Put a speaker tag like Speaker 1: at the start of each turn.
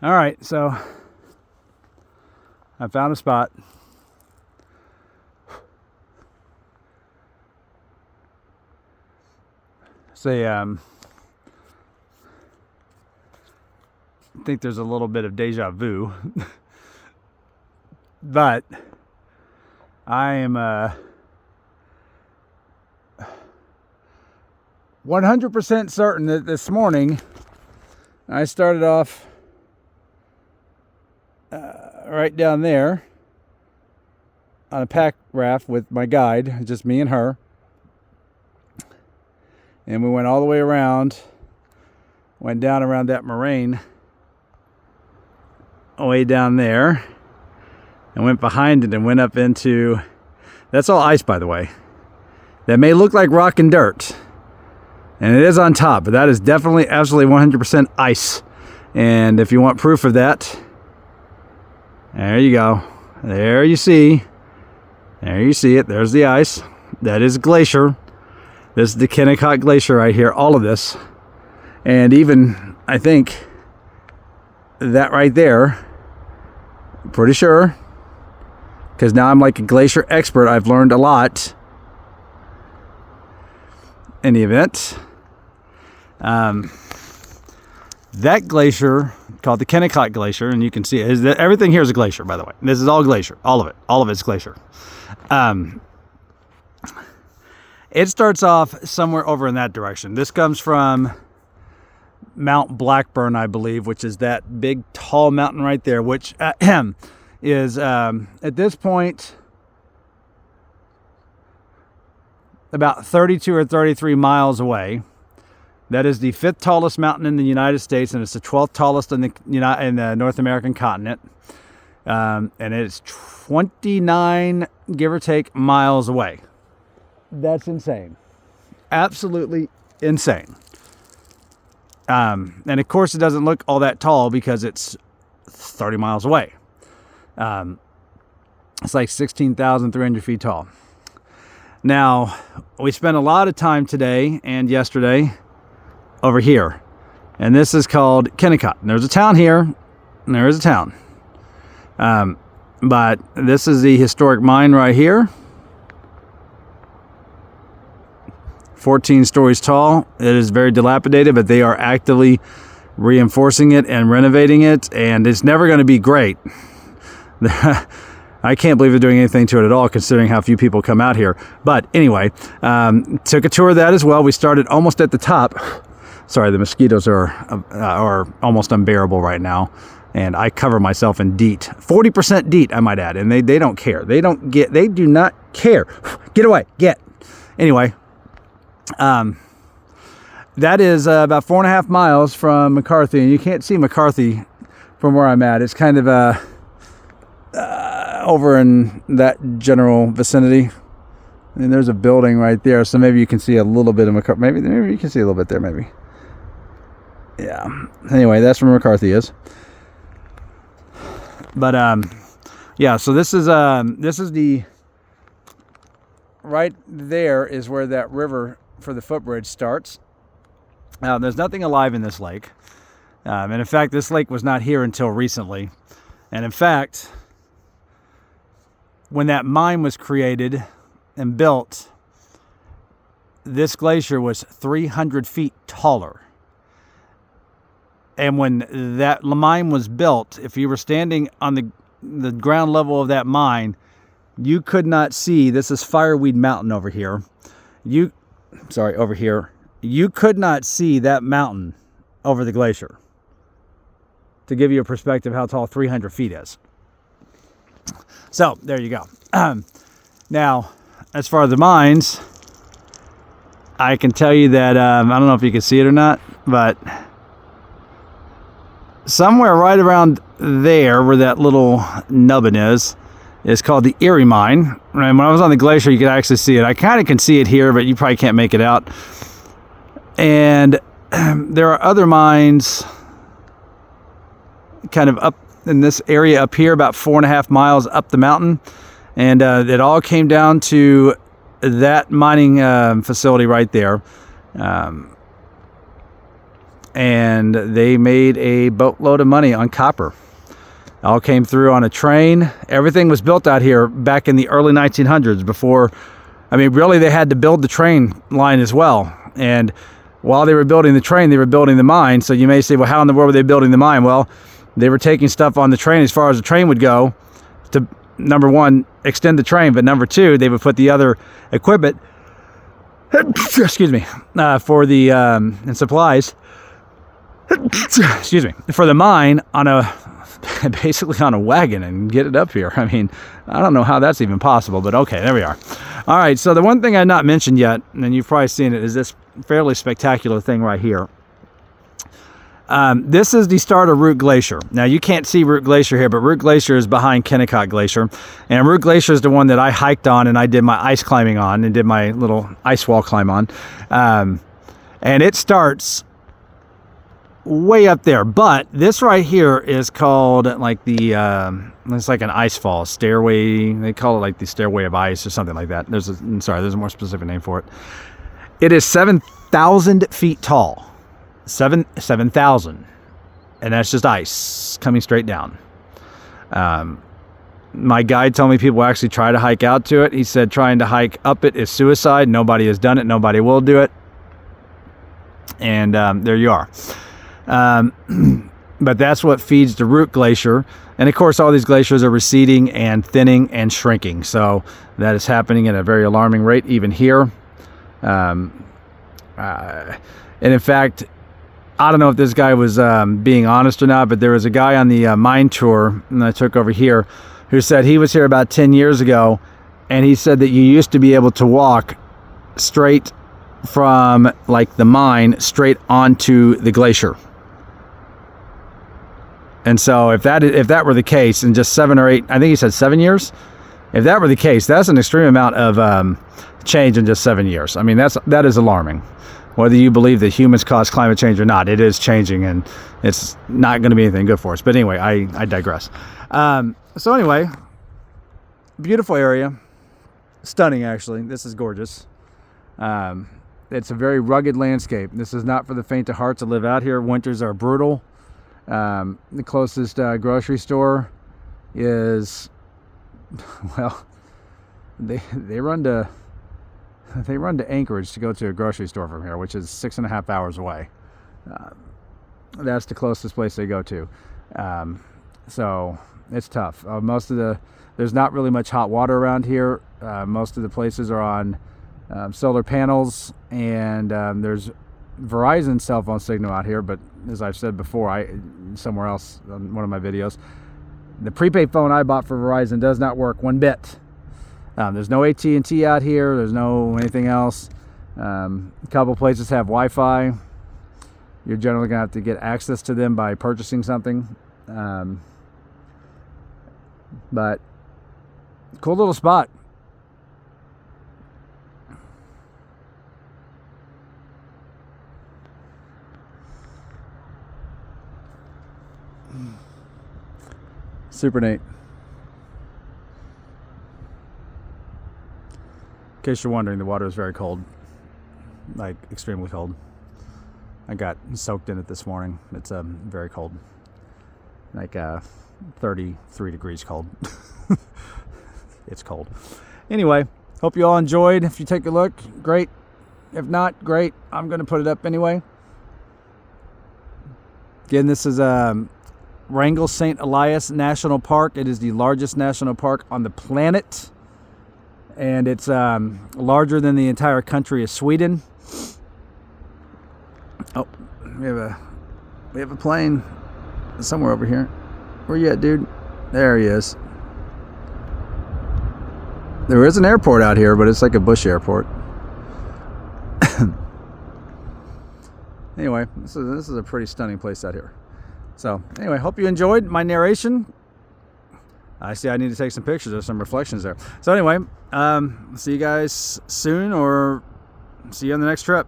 Speaker 1: All right, so I found a spot. Say, I think there's a little bit of deja vu, but I am 100% certain that this morning I started off right down there on a pack raft with my guide, just me and her. And we went all the way around, went down around that moraine, way down there, and went behind it and went up into, that's all ice, by the way. That may look like rock and dirt, and it is on top, but that is definitely, absolutely 100% ice. And if you want proof of that, there you go. There you see. There you see it. There's the ice. That is glacier. This is the Kennecott Glacier right here, all of this. And even, I think, that right there, pretty sure, because now I'm like a glacier expert, I've learned a lot. In the event, that glacier, called the Kennecott Glacier, and you can see it, everything here is a glacier, by the way. This is all glacier, all of it's glacier. It starts off somewhere over in that direction. This comes from Mount Blackburn, I believe, which is that big, tall mountain right there, which is, at this point, about 32 or 33 miles away. That is the 5th tallest mountain in the United States, and it's the 12th tallest in the North American continent. And it's 29, give or take, miles away. That's insane. Absolutely insane. And of course, it doesn't look all that tall because it's 30 miles away. It's like 16,300 feet tall. Now, we spent a lot of time today and yesterday over here. And this is called Kennecott. And there's a town here, and there is a town. But this is the historic mine right here. 14 stories tall. It is very dilapidated, but they are actively reinforcing it and renovating it, and it's never going to be great. I can't believe they're doing anything to it at all, considering how few people come out here. But anyway, took a tour of that as well. We started almost at the top. Sorry, the mosquitoes are almost unbearable right now, and I cover myself in DEET. 40% DEET, I might add, and they don't care. They do not care. Get away, get. Anyway. That is about 4.5 miles from McCarthy, and you can't see McCarthy from where I'm at. It's kind of over in that general vicinity, and there's a building right there, so maybe you can see a little bit of McCarthy. Maybe you can see a little bit there, maybe. Yeah. Anyway, that's where McCarthy is. But yeah. So this is the right there is where that river for the footbridge starts. There's nothing alive in this lake. And in fact, this lake was not here until recently. And in fact, when that mine was created and built, this glacier was 300 feet taller. And when that mine was built, if you were standing on the ground level of that mine, you could not see, this is Fireweed Mountain over here. Over here. You could not see that mountain over the glacier. To give you a perspective how tall 300 feet is. So, there you go. Now, as far as the mines, I can tell you that, I don't know if you can see it or not, but somewhere right around there where that little nubbin is called the Erie Mine. And when I was on the glacier, you could actually see it. I kind of can see it here, but you probably can't make it out. And there are other mines kind of up in this area up here, about 4.5 miles up the mountain. And it all came down to that mining facility right there. and they made a boatload of money on copper. All came through on a train. Everything was built out here back in the early 1900s before, I mean, really they had to build the train line as well. And while they were building the train, they were building the mine. So you may say, well, how in the world were they building the mine? Well, they were taking stuff on the train as far as the train would go to, number one, extend the train, but number two, they would put the other equipment, excuse me, for the, and supplies, excuse me, for the mine on a, basically on a wagon and get it up here. I mean, I don't know how that's even possible, but okay, there we are. All right, so the one thing I've not mentioned yet, and you've probably seen it, is this fairly spectacular thing right here. This is the start of Root Glacier. Now, you can't see Root Glacier here, but Root Glacier is behind Kennecott Glacier. And Root Glacier is the one that I hiked on and I did my ice climbing on and did my little ice wall climb on. And it starts way up there. But this right here is called like the, it's like an ice fall, stairway. They call it like the Stairway of Ice or something like that. There's a more specific name for it. It is 7,000 feet tall. 7,000, and that's just ice coming straight down. My guide told me people actually try to hike out to it. He said trying to hike up it is suicide. Nobody has done it. Nobody will do it. And there you are. But that's what feeds the Root Glacier. And of course, all these glaciers are receding and thinning and shrinking. So that is happening at a very alarming rate, even here. And in fact, I don't know if this guy was being honest or not, but there was a guy on the mine tour that I took over here who said he was here about 10 years ago, and he said that you used to be able to walk straight from like the mine straight onto the glacier. And so if that were the case in just 7 or 8, I think he said 7 years, if that were the case, that's an extreme amount of change in just 7 years. I mean, that is alarming. Whether you believe that humans cause climate change or not, it is changing, and it's not going to be anything good for us. But anyway, I digress. So anyway, beautiful area. Stunning, actually. This is gorgeous. It's a very rugged landscape. This is not for the faint of heart to live out here. Winters are brutal. The closest grocery store is, well, they run to Anchorage to go to a grocery store from here, which is 6.5 hours away. That's the closest place they go to. So it's tough. There's not really much hot water around here. Most of the places are on solar panels, and there's Verizon cell phone signal out here. But as I've said before, somewhere else on one of my videos, the prepaid phone I bought for Verizon does not work one bit. There's no AT&T out here. There's no anything else. A couple places have Wi-Fi. You're generally going to have to get access to them by purchasing something. But cool little spot. Super neat. In case you're wondering, the water is very cold, like extremely cold. I got soaked in it this morning. It's very cold, like 33 degrees cold. It's cold. Anyway, hope you all enjoyed. If you take a look, great. If not, great. I'm going to put it up anyway. Again, this is Wrangell-St. Elias National Park. It is the largest national park on the planet. And it's larger than the entire country of Sweden. Oh, we have a plane somewhere over here. Where you at, dude? There he is. There is an airport out here, but it's like a bush airport. Anyway, this is a pretty stunning place out here. So anyway, hope you enjoyed my narration. I see I need to take some pictures. There's some reflections there. So anyway, see you guys soon, or see you on the next trip.